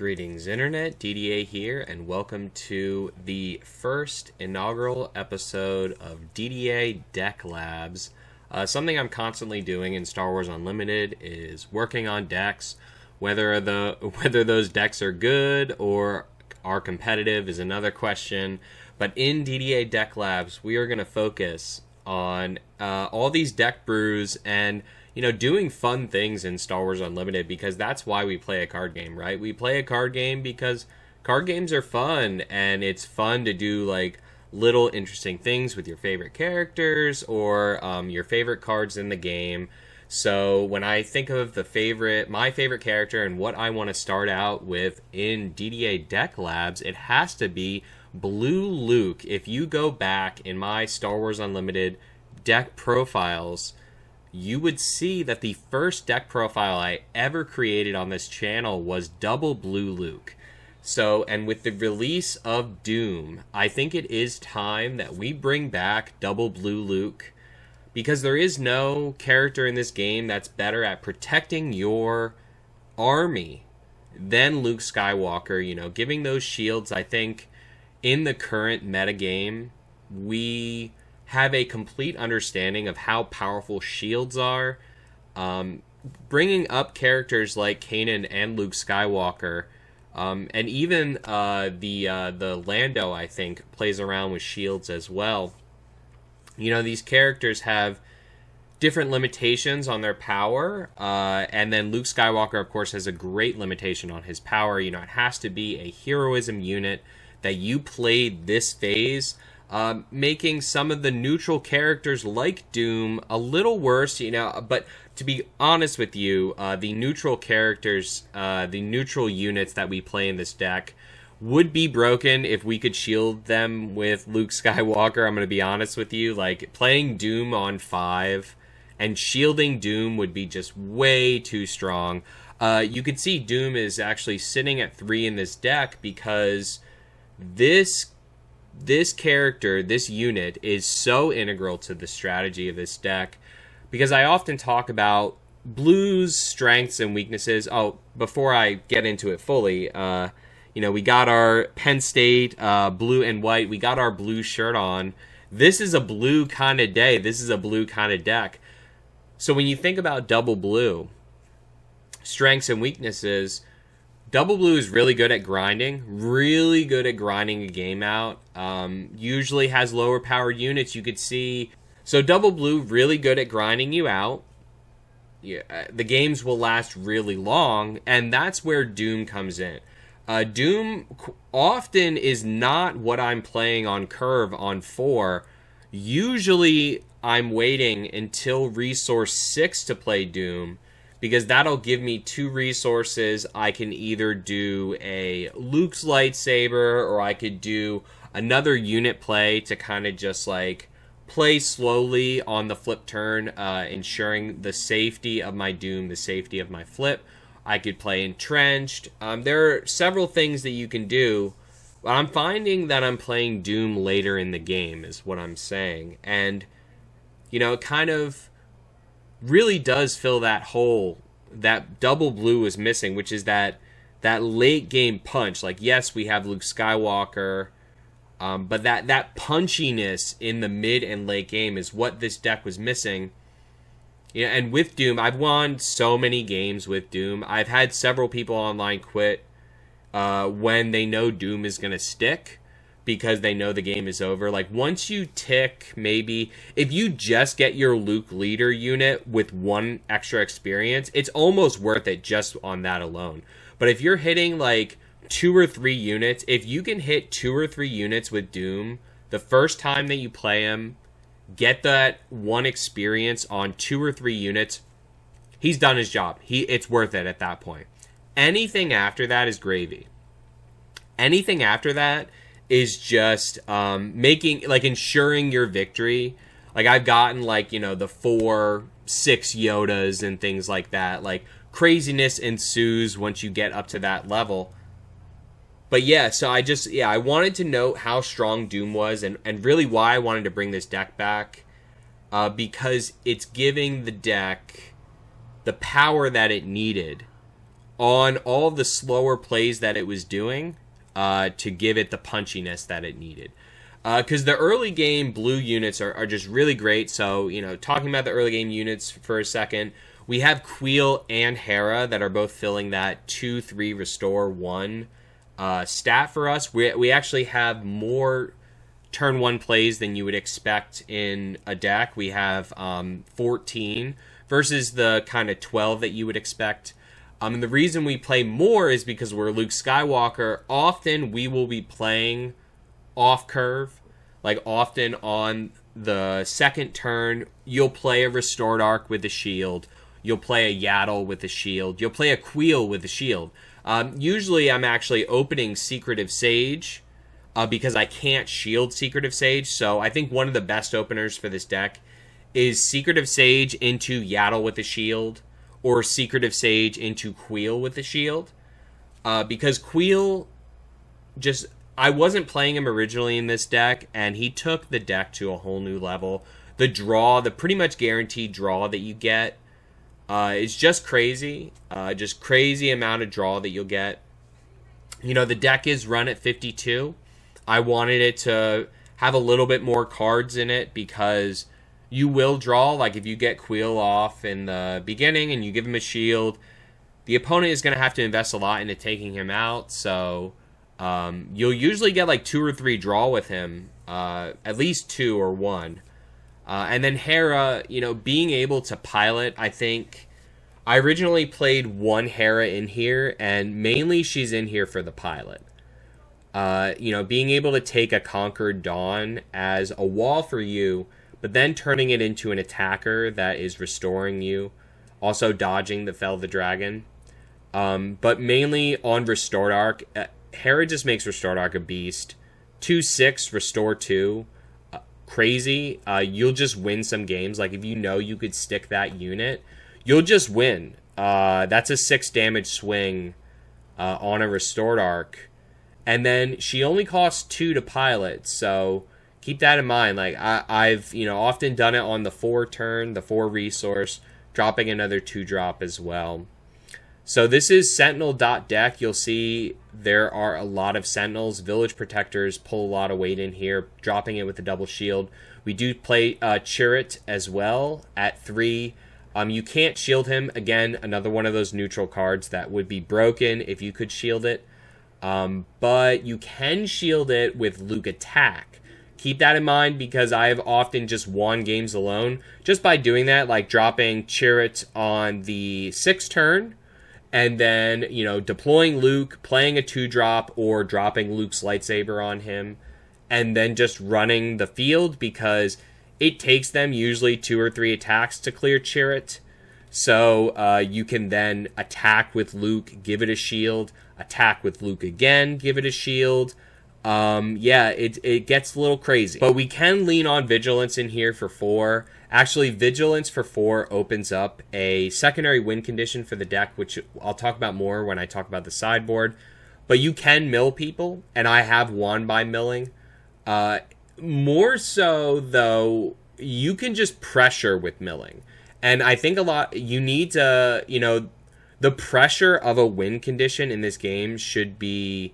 Greetings, Internet. Didier here, and welcome to the first inaugural episode of Didier Deck Labs. Something I'm constantly doing in Star Wars Unlimited is working on decks. Whether those decks are good or are competitive is another question. But in Didier Deck Labs, we are going to focus on all these deck brews and doing fun things in Star Wars Unlimited, because that's why we play a card game, right? We play a card game because card games are fun, and it's fun to do like little interesting things with your favorite characters or your favorite cards in the game. So when I think of my favorite character and what I want to start out with in DDA Deck Labs, it has to be Blue Luke. If you go back in my Star Wars Unlimited deck profiles, you would see that the first deck profile I ever created on this channel was double Blue Luke. So, and with the release of Dume, I think it is time that we bring back double Blue Luke, because there is no character in this game that's better at protecting your army than Luke Skywalker. Giving those shields, I think, in the current metagame, we have a complete understanding of how powerful shields are. Bringing up characters like Kanan and Luke Skywalker, and even the Lando, I think, plays around with shields as well. These characters have different limitations on their power, and then Luke Skywalker, of course, has a great limitation on his power. It has to be a heroism unit that you played this phase, making some of the neutral characters like Dume a little worse, but to be honest with you, the neutral characters, the neutral units that we play in this deck would be broken if we could shield them with Luke Skywalker. I'm going to be honest with you, like playing Dume on 5 and shielding Dume would be just way too strong. You could see Dume is actually sitting at 3 in this deck because this character, this unit, is so integral to the strategy of this deck, because I often talk about Blue's strengths and weaknesses. Oh, before I get into it fully, we got our Penn State blue and white. We got our blue shirt on. This is a blue kind of day. This is a blue kind of deck. So when you think about double blue, strengths and weaknesses, double blue is really good at grinding a game out. Usually has lower powered units, you could see. So double blue, really good at grinding you out. The games will last really long, and that's where Dume comes in. Dume often is not what I'm playing on curve on 4. Usually I'm waiting until resource 6 to play Dume, because that'll give me 2 resources. I can either do a Luke's lightsaber, or I could do another unit play to kind of just like play slowly on the flip turn, ensuring the safety of my Dume, the safety of my flip. I could play entrenched. There are several things that you can do, but I'm finding that I'm playing Dume later in the game is what I'm saying. And, it kind of really does fill that hole that double blue is missing, which is that late game punch. Like, yes, we have Luke Skywalker, but that punchiness in the mid and late game is what this deck was missing. And with Dume, I've won so many games with Dume. I've had several people online quit when they know Dume is going to stick, because they know the game is over. Like, once you tick, maybe, if you just get your Luke leader unit with 1 extra experience, it's almost worth it just on that alone. But if you're hitting, like, 2 or 3 units, if you can hit 2 or 3 units with Dume, the first time that you play him, get that 1 experience on 2 or 3 units, he's done his job. It's worth it at that point. Anything after that is gravy. Anything after that is just ensuring your victory. Like, I've gotten, the 4, 6 Yodas and things like that. Like, craziness ensues once you get up to that level. But yeah, so I wanted to note how strong Dume was, and really why I wanted to bring this deck back. Because it's giving the deck the power that it needed on all of the slower plays that it was doing to give it the punchiness that it needed. Because the early game blue units are just really great. So, talking about the early game units for a second, we have Queel and Hera that are both filling that 2-3 restore 1 stat for us. We actually have more turn 1 plays than you would expect in a deck. We have 14 versus the kind of 12 that you would expect. And the reason we play more is because we're Luke Skywalker. Often we will be playing off curve. Like often on the second turn, you'll play a Restored Arc with a shield. You'll play a Yaddle with a shield. You'll play a Queel with a shield. Usually I'm actually opening Secretive Sage because I can't shield Secretive Sage. So I think one of the best openers for this deck is Secretive Sage into Yaddle with a shield, or Secretive Sage into Queel with a shield. Because Queel just... I wasn't playing him originally in this deck, and he took the deck to a whole new level. The draw, the pretty much guaranteed draw that you get is just crazy. Just crazy amount of draw that you'll get. The deck is run at 52. I wanted it to have a little bit more cards in it because you will draw. Like if you get Queel off in the beginning and you give him a shield, the opponent is going to have to invest a lot into taking him out. So you'll usually get like 2 or 3 draw with him, at least 2 or 1. And then Hera, being able to pilot, I think I originally played 1 Hera in here, and mainly she's in here for the pilot. Being able to take a Conquered Dawn as a wall for you, but then turning it into an attacker that is restoring you, also dodging the Fell the Dragon. But mainly on Restored Arc, Hera just makes Restored Arc a beast. 2/6, Restore 2. Crazy. You'll just win some games. Like if you could stick that unit, you'll just win. That's a 6 damage swing on a Restored Arc. And then she only costs 2 to pilot, so keep that in mind. Like I've often done it on the 4 turn, the 4 resource, dropping another 2-drop as well. So this is Sentinel.deck. You'll see there are a lot of Sentinels. Village Protectors pull a lot of weight in here, dropping it with a double shield. We do play Chirrut as well at 3. You can't shield him. Again, another one of those neutral cards that would be broken if you could shield it. But you can shield it with Luke Attack. Keep that in mind because I have often just won games alone just by doing that, like dropping Chirrut on the 6th turn, and then, deploying Luke, playing a 2-drop, or dropping Luke's lightsaber on him, and then just running the field because it takes them usually 2 or 3 attacks to clear Chirrut. So you can then attack with Luke, give it a shield, attack with Luke again, give it a shield. It gets a little crazy. But we can lean on Vigilance in here for 4. Actually, Vigilance for 4 opens up a secondary win condition for the deck, which I'll talk about more when I talk about the sideboard. But you can mill people, and I have won by milling. More so, though, you can just pressure with milling. And I think you need to, the pressure of a win condition in this game should be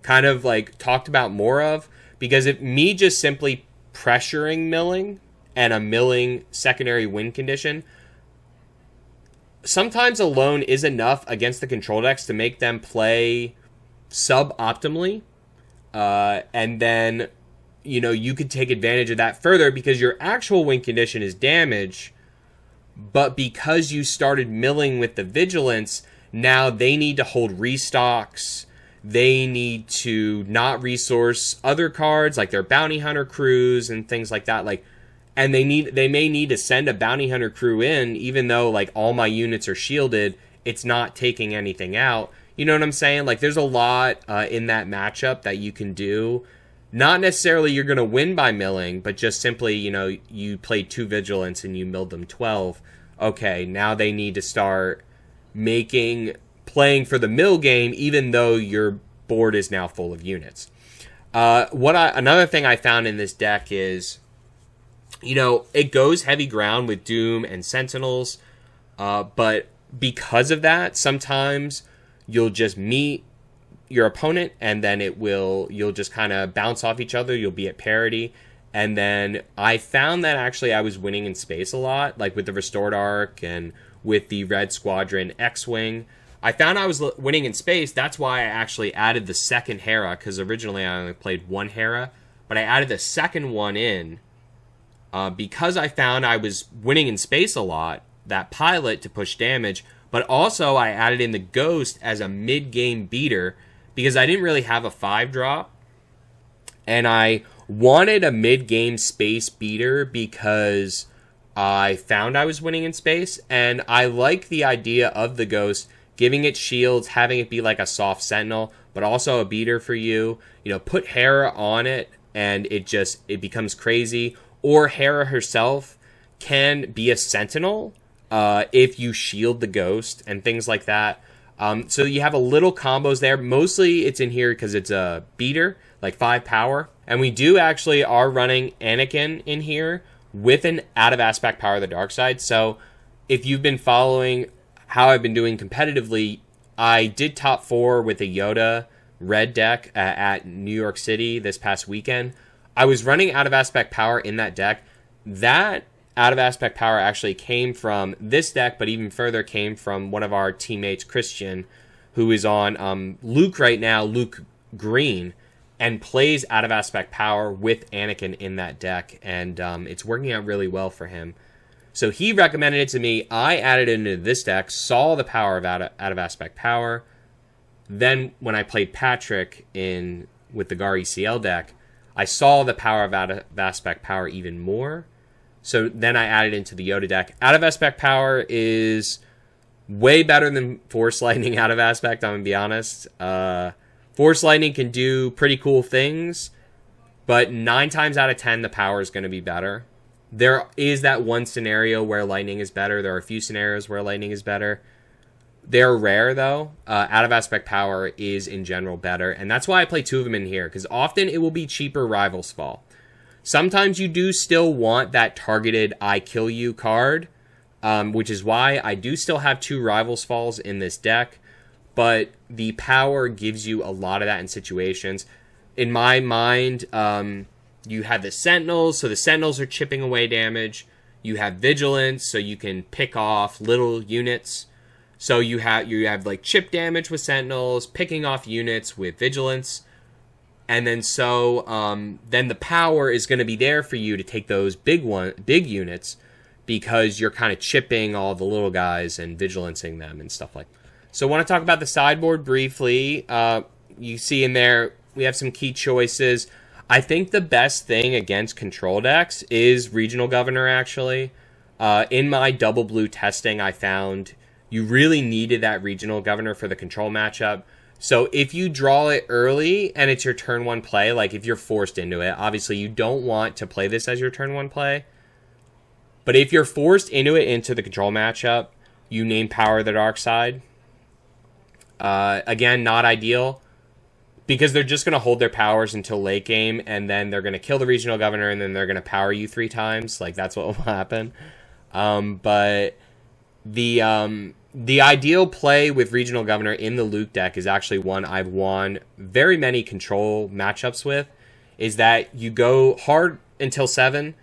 kind of like talked about more of, because if me just simply pressuring milling and a milling secondary win condition, sometimes alone is enough against the control decks to make them play suboptimally. And then, you could take advantage of that further because your actual win condition is damage, but because you started milling with the Vigilance, now they need to hold restocks. They need to not resource other cards like their Bounty Hunter crews and things like that. And they may need to send a Bounty Hunter crew in, even though all my units are shielded. It's not taking anything out. You know what I'm saying? There's a lot in that matchup that you can do. Not necessarily you're going to win by milling, but just simply, you played 2 Vigilance and you milled them 12. Okay, now they need to start playing for the mill game, even though your board is now full of units. Another thing I found in this deck is, it goes heavy ground with Dume and Sentinels, but because of that, sometimes you'll just meet your opponent, and then you'll just kind of bounce off each other. You'll be at parity. And then I found that actually I was winning in space a lot, like with the Restored Arc and with the Red Squadron X-Wing. I found I was winning in space. That's why I actually added the second Hera, because originally I only played one Hera, but I added the second one in because I found I was winning in space a lot, that pilot to push damage, but also I added in the Ghost as a mid-game beater because I didn't really have a 5-drop, and I wanted a mid-game space beater because I found I was winning in space, and I like the idea of the Ghost, giving it shields, having it be like a soft sentinel, but also a beater for you. You know, put Hera on it, and it becomes crazy. Or Hera herself can be a sentinel if you shield the Ghost and things like that. So you have a little combos there. Mostly it's in here because it's a beater, like 5 power. And we are running Anakin in here with an out of aspect power of the dark side. So if you've been following how I've been doing competitively, I did top 4 with a Yoda red deck at New York City this past weekend. I was running out of aspect power in that deck. That out of aspect power actually came from this deck, but even further came from one of our teammates, Christian, who is on Luke right now, Luke Green, and plays out of aspect power with Anakin in that deck, and it's working out really well for him. So he recommended it to me. I added it into this deck, saw the power of out of aspect power. Then when I played Patrick with the GAR ECL deck, I saw the power of out of aspect power even more. So then I added into the Yoda deck. Out of aspect power is way better than Force Lightning out of aspect, I'm going to be honest. Force Lightning can do pretty cool things, but 9 times out of 10, the power is going to be better. There is that one scenario where Lightning is better. There are a few scenarios where Lightning is better. They're rare, though. Out of aspect power is, in general, better. And that's why I play 2 of them in here, because often it will be cheaper Rivals Fall. Sometimes you do still want that targeted I kill you card, which is why I do still have 2 Rivals Falls in this deck. But the power gives you a lot of that in situations. In my mind, you have the Sentinels, so the Sentinels are chipping away damage. You have Vigilance, so you can pick off little units. So you have like chip damage with Sentinels, picking off units with Vigilance. And then then the power is going to be there for you to take those big units, because you're kind of chipping all the little guys and vigilancing them and stuff like that. So I want to talk about the sideboard briefly. You see in there, we have some key choices. I think the best thing against control decks is Regional Governor, actually. In my double blue testing, I found you really needed that Regional Governor for the control matchup. So if you draw it early and it's your turn 1 play, like if you're forced into it, obviously you don't want to play this as your turn 1 play. But if you're forced into the control matchup, you name Power of the Dark Side. Again, not ideal, because they're just going to hold their powers until late game, and then they're going to kill the Regional Governor, and then they're going to power you 3 times. Like, that's what will happen. But the ideal play with Regional Governor in the Luke deck is actually one I've won very many control matchups with, is that you go hard until 7,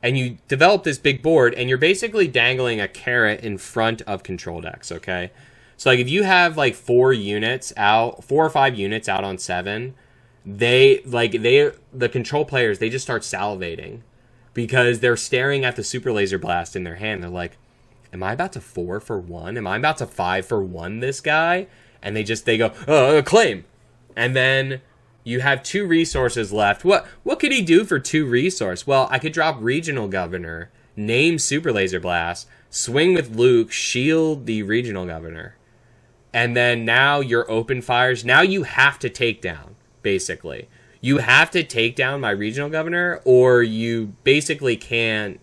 and you develop this big board, and you're basically dangling a carrot in front of control decks, okay? So, like, if you have, like, 4 or 5 units out on 7, the control players, they just start salivating, because they're staring at the Super Laser Blast in their hand. They're like, am I about to 4 for 1? Am I about to 5 for 1 this guy? And they go, claim. And then you have 2 resources left. What could he do for 2 resource? Well, I could drop Regional Governor, name Super Laser Blast, swing with Luke, shield the Regional Governor. And then now you're open fires. Now you have to take down, basically. You have to take down my Regional Governor, or you basically can't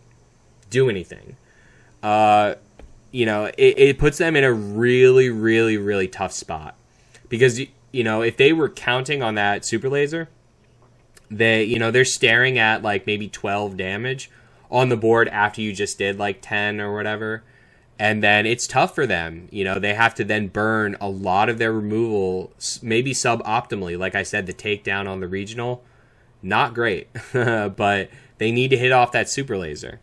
do anything. It puts them in a really, really, really tough spot. Because, if they were counting on that Super Laser, they're staring at, like, maybe 12 damage on the board after you just did, like, 10 or whatever. And then it's tough for them. You know, they have to then burn a lot of their removal, maybe suboptimally. Like I said, the takedown on the regional, not great. But they need to hit off that super laser.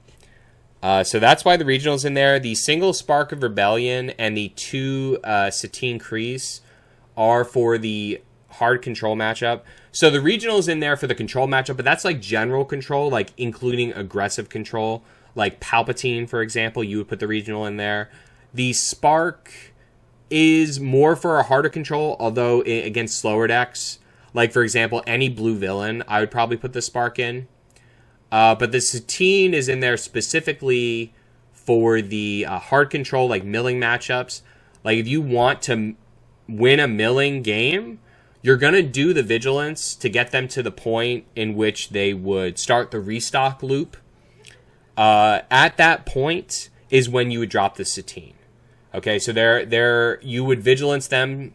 So that's why the regional's in there. The single Spark of Rebellion and the 2 Satine Crease are for the hard control matchup. So the regional's in there for the control matchup, but that's like general control, like including aggressive control. Like Palpatine, for example, you would put the regional in there. The Spark is more for a harder control, although against slower decks. Like, for example, any blue villain, I would probably put the Spark in. But the Satine is in there specifically for the hard control, like milling matchups. Like, if you want to win a milling game, you're going to do the Vigilance to get them to the point in which they would start the restock loop. At that point is when you would drop the Satine. Okay, so you would Vigilance them,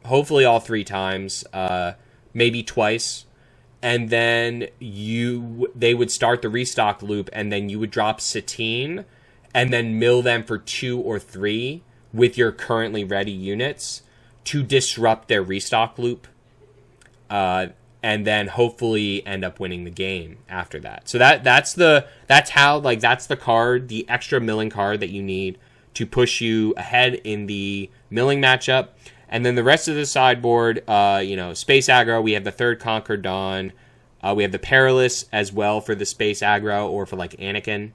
hopefully all 3 times, maybe twice. And then they would start the restock loop, and then you would drop Satine, and then mill them for 2 or 3 with your currently ready units to disrupt their restock loop, and then hopefully end up winning the game after that. So that's the card, the extra milling card that you need to push you ahead in the milling matchup. And then the rest of the sideboard, Space Aggro, we have the 3rd Conquer Dawn. We have the Perilous as well for the Space Aggro, or for like Anakin,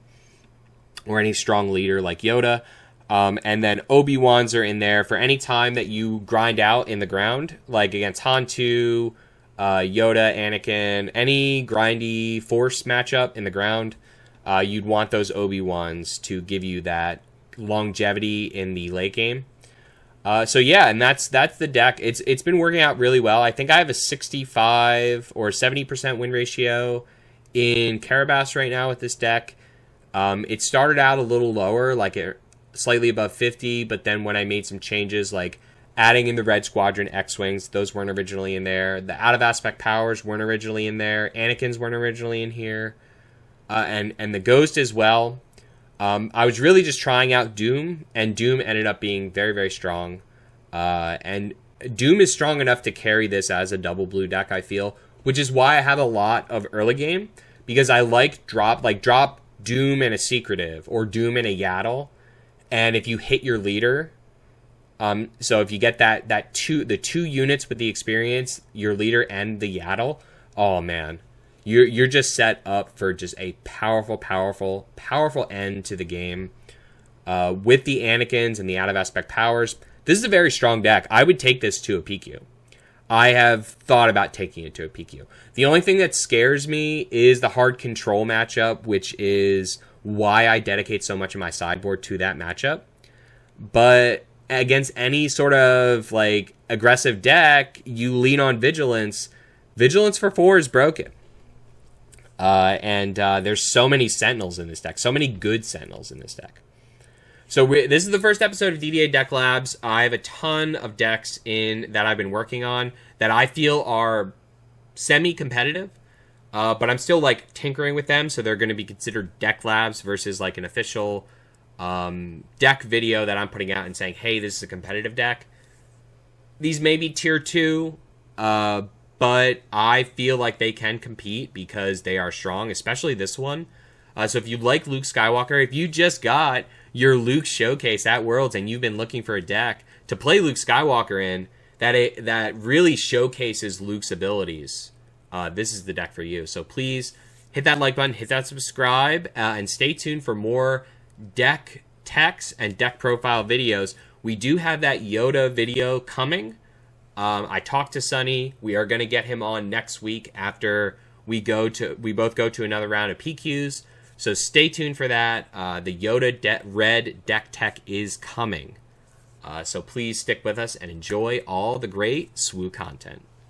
or any strong leader like Yoda. And then Obi-Wans are in there for any time that you grind out in the ground, like against Hantu, Yoda, Anakin, any grindy Force matchup in the ground. You'd want those Obi-Wans to give you that longevity in the late game. So yeah, and that's the deck. It's been working out really well. I think I have a 65 or 70% win ratio in Carabas right now with this deck. It started out a little lower, like slightly above 50, but then when I made some changes, like adding in the Red Squadron X-Wings, those weren't originally in there. The Out of Aspect Powers weren't originally in there. Anakin's weren't originally in here. And the Ghost as well. I was really just trying out Dume, and Dume ended up being very, very strong. And Dume is strong enough to carry this as a double blue deck, I feel, which is why I have a lot of early game, because I like drop Dume and a Secretive, or Dume and a Yaddle, and if you hit your leader, so if you get the 2 units with the experience, your leader and the Yaddle, oh man, you're just set up for just a powerful end to the game. With the Anakins and the Out of Aspect Powers, this is a very strong deck. I would take this to a PQ. I have thought about taking it to a PQ. The only thing that scares me is the hard control matchup, which is why I dedicate so much of my sideboard to that matchup. But against any sort of like aggressive deck, you lean on Vigilance. Vigilance for 4 is broken. And there's so many Sentinels in this deck. So many good Sentinels in this deck. So this is the first episode of Didier Deck Labs. I have a ton of decks that I've been working on that I feel are semi-competitive. But I'm still like tinkering with them. So they're going to be considered Deck Labs versus like an official deck video that I'm putting out and saying, hey, this is a competitive deck. These may be tier 2. But I feel like they can compete because they are strong, especially this one. So if you like Luke Skywalker, if you just got your Luke showcase at Worlds and you've been looking for a deck to play Luke Skywalker in that really showcases Luke's abilities, this is the deck for you. So please hit that like button, hit that subscribe, and stay tuned for more deck techs and deck profile videos. We do have that Yoda video coming. I talked to Sonny. We are going to get him on next week after we both go to another round of PQs. So stay tuned for that. The Yoda Red deck tech is coming. So please stick with us and enjoy all the great SWU content.